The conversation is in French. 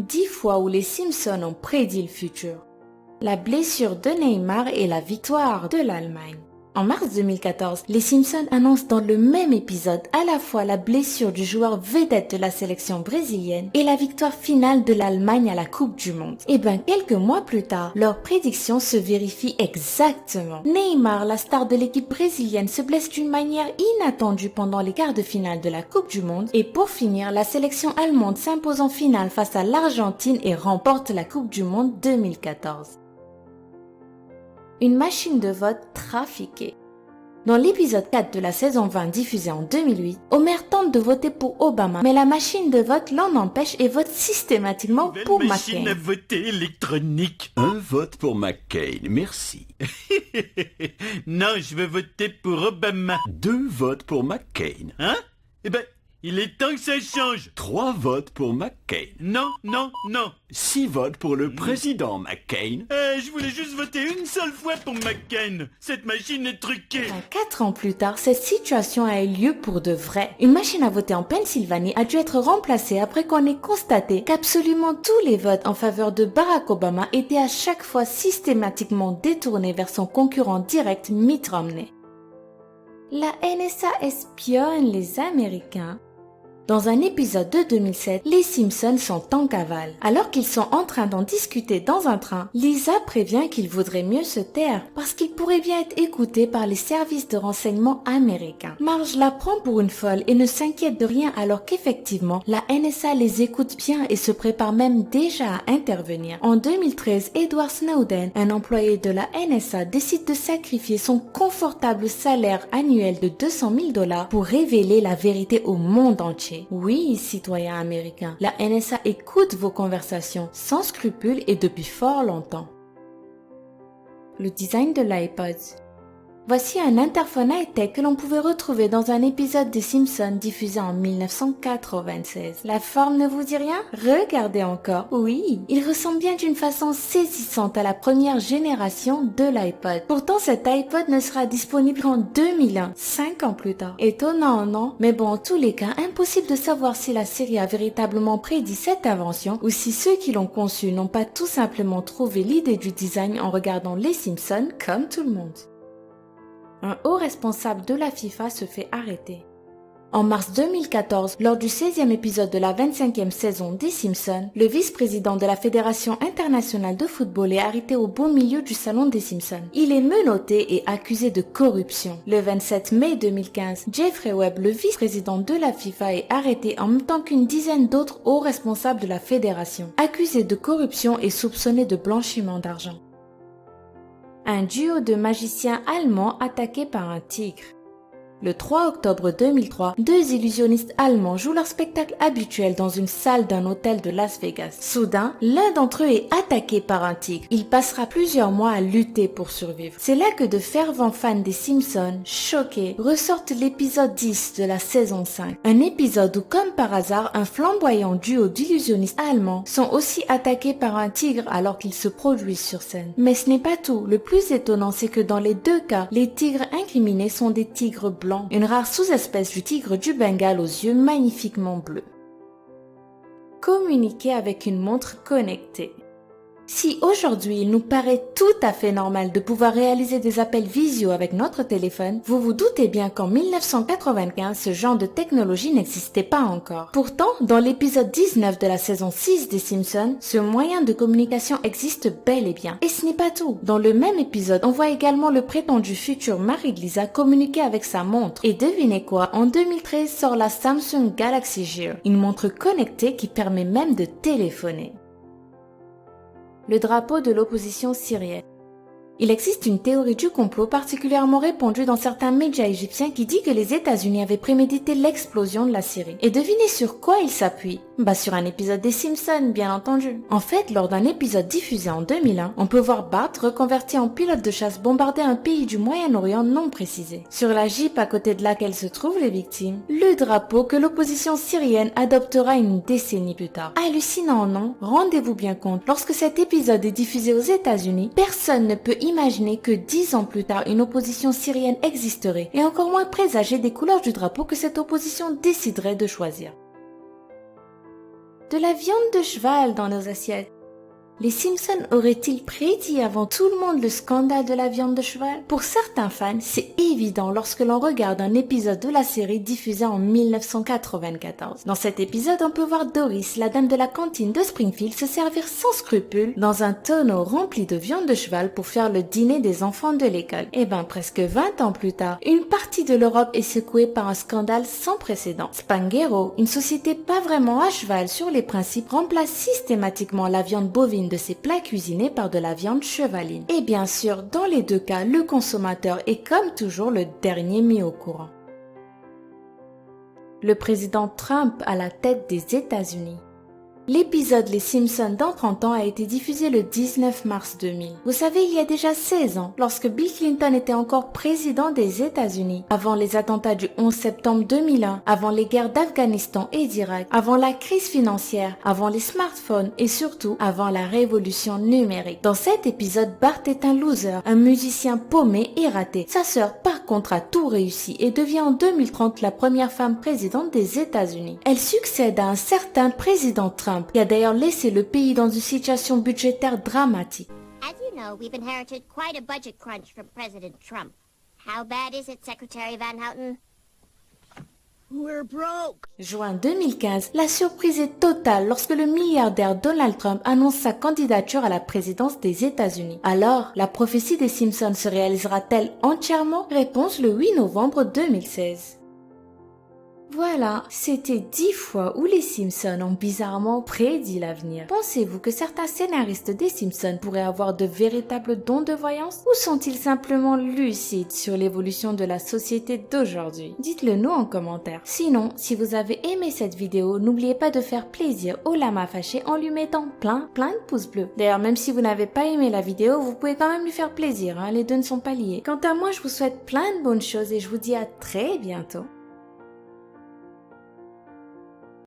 10 fois où les Simpsons ont prédit le futur. La blessure de Neymar et la victoire de l'Allemagne. En mars 2014, les Simpsons annoncent dans le même épisode à la fois la blessure du joueur vedette de la sélection brésilienne et la victoire finale de l'Allemagne à la Coupe du Monde. Et bien, quelques mois plus tard, leurs prédictions se vérifient exactement. Neymar, la star de l'équipe brésilienne, se blesse d'une manière inattendue pendant les quarts de finale de la Coupe du Monde. Et pour finir, la sélection allemande s'impose en finale face à l'Argentine et remporte la Coupe du Monde 2014. Une machine de vote trafiquée. Dans l'épisode 4 de la saison 20 diffusé en 2008, Homer tente de voter pour Obama, mais la machine de vote l'en empêche et vote systématiquement pour McCain. Machine à voter électronique. Un vote pour McCain, merci. Non, je veux voter pour Obama. 2 votes pour McCain. Hein? Eh ben, il est temps que ça change. 3 votes pour McCain. Non, non, non. 6 votes pour le président McCain. Je voulais juste voter une seule fois pour McCain. Cette machine est truquée. 4 ans plus tard, cette situation a eu lieu pour de vrai. Une machine à voter en Pennsylvanie a dû être remplacée après qu'on ait constaté qu'absolument tous les votes en faveur de Barack Obama étaient à chaque fois systématiquement détournés vers son concurrent direct Mitt Romney. La NSA espionne les Américains. Dans un épisode de 2007, les Simpsons sont en cavale. Alors qu'ils sont en train d'en discuter dans un train, Lisa prévient qu'il vaudrait mieux se taire parce qu'il pourrait bien être écouté par les services de renseignement américains. Marge la prend pour une folle et ne s'inquiète de rien alors qu'effectivement, la NSA les écoute bien et se prépare même déjà à intervenir. En 2013, Edward Snowden, un employé de la NSA, décide de sacrifier son confortable salaire annuel de $200 000 pour révéler la vérité au monde entier. Oui, citoyens américains, la NSA écoute vos conversations sans scrupules et depuis fort longtemps. Le design de l'iPod. Voici un interphone high-tech que l'on pouvait retrouver dans un épisode des Simpsons diffusé en 1996. La forme ne vous dit rien? Regardez encore. Oui, il ressemble bien d'une façon saisissante à la première génération de l'iPod. Pourtant, cet iPod ne sera disponible qu'en 2001, 5 ans plus tard. Étonnant, non? Mais bon, en tous les cas, impossible de savoir si la série a véritablement prédit cette invention ou si ceux qui l'ont conçue n'ont pas tout simplement trouvé l'idée du design en regardant les Simpsons comme tout le monde. Un haut responsable de la FIFA se fait arrêter. En mars 2014, lors du 16e épisode de la 25e saison des Simpsons, le vice-président de la Fédération internationale de football est arrêté au beau milieu du salon des Simpsons. Il est menotté et accusé de corruption. Le 27 mai 2015, Jeffrey Webb, le vice-président de la FIFA, est arrêté en même temps qu'une dizaine d'autres hauts responsables de la fédération, accusés de corruption et soupçonnés de blanchiment d'argent. Un duo de magiciens allemands attaqué par un tigre. Le 3 octobre 2003, 2 illusionnistes allemands jouent leur spectacle habituel dans une salle d'un hôtel de Las Vegas. Soudain, l'un d'entre eux est attaqué par un tigre. Il passera plusieurs mois à lutter pour survivre. C'est là que de fervents fans des Simpsons, choqués, ressortent l'épisode 10 de la saison 5. Un épisode où, comme par hasard, un flamboyant duo d'illusionnistes allemands sont aussi attaqués par un tigre alors qu'ils se produisent sur scène. Mais ce n'est pas tout. Le plus étonnant, c'est que dans les 2 cas, les tigres incriminés sont des tigres blancs. Une rare sous-espèce du tigre du Bengale aux yeux magnifiquement bleus. Communiquer avec une montre connectée. Si aujourd'hui il nous paraît tout à fait normal de pouvoir réaliser des appels visio avec notre téléphone, vous vous doutez bien qu'en 1995, ce genre de technologie n'existait pas encore. Pourtant, dans l'épisode 19 de la saison 6 des Simpsons, ce moyen de communication existe bel et bien. Et ce n'est pas tout. Dans le même épisode, on voit également le prétendu futur mari de Lisa communiquer avec sa montre. Et devinez quoi, en 2013 sort la Samsung Galaxy Gear, une montre connectée qui permet même de téléphoner. Le drapeau de l'opposition syrienne. Il existe une théorie du complot particulièrement répandue dans certains médias égyptiens qui dit que les États-Unis avaient prémédité l'explosion de la Syrie. Et devinez sur quoi il s'appuie? Sur un épisode des Simpsons, bien entendu. En fait, lors d'un épisode diffusé en 2001, on peut voir Bart reconverti en pilote de chasse bombarder un pays du Moyen-Orient non précisé. Sur la Jeep à côté de laquelle se trouvent les victimes, le drapeau que l'opposition syrienne adoptera une décennie plus tard. Hallucinant, non? Rendez-vous bien compte, lorsque cet épisode est diffusé aux États-Unis, personne ne peut imaginer que 10 ans plus tard, une opposition syrienne existerait, et encore moins présager des couleurs du drapeau que cette opposition déciderait de choisir. de la viande de cheval dans nos assiettes. Les Simpsons auraient-ils prédit avant tout le monde le scandale de la viande de cheval? Pour certains fans, c'est évident lorsque l'on regarde un épisode de la série diffusé en 1994. Dans cet épisode, on peut voir Doris, la dame de la cantine de Springfield, se servir sans scrupule dans un tonneau rempli de viande de cheval pour faire le dîner des enfants de l'école. Et presque 20 ans plus tard, une partie de l'Europe est secouée par un scandale sans précédent. Spanghero, une société pas vraiment à cheval sur les principes, remplace systématiquement la viande bovine de ces plats cuisinés par de la viande chevaline. Et bien sûr, dans les deux cas, le consommateur est comme toujours le dernier mis au courant. Le président Trump à la tête des États-Unis. L'épisode Les Simpsons dans 30 ans a été diffusé le 19 mars 2000. Vous savez, il y a déjà 16 ans, lorsque Bill Clinton était encore président des États-Unis, avant les attentats du 11 septembre 2001, avant les guerres d'Afghanistan et d'Irak, avant la crise financière, avant les smartphones et surtout avant la révolution numérique. Dans cet épisode, Bart est un loser, un musicien paumé et raté. Sa sœur, par contre, a tout réussi et devient en 2030 la première femme présidente des États-Unis. Elle succède à un certain président Trump, qui a d'ailleurs laissé le pays dans une situation budgétaire dramatique. As you know, we've inherited quite a budget crunch from President Trump. How bad is it, Secretary Van Houten? We're broke. Juin 2015, la surprise est totale lorsque le milliardaire Donald Trump annonce sa candidature à la présidence des États-Unis. Alors, la prophétie des Simpsons se réalisera-t-elle entièrement? Réponse le 8 novembre 2016. Voilà, c'était 10 fois où les Simpsons ont bizarrement prédit l'avenir. Pensez-vous que certains scénaristes des Simpsons pourraient avoir de véritables dons de voyance ou sont-ils simplement lucides sur l'évolution de la société d'aujourd'hui? Dites-le nous en commentaire. Sinon, si vous avez aimé cette vidéo, n'oubliez pas de faire plaisir au lama fâché en lui mettant plein de pouces bleus. D'ailleurs, même si vous n'avez pas aimé la vidéo, vous pouvez quand même lui faire plaisir, les deux ne sont pas liés. Quant à moi, je vous souhaite plein de bonnes choses et je vous dis à très bientôt.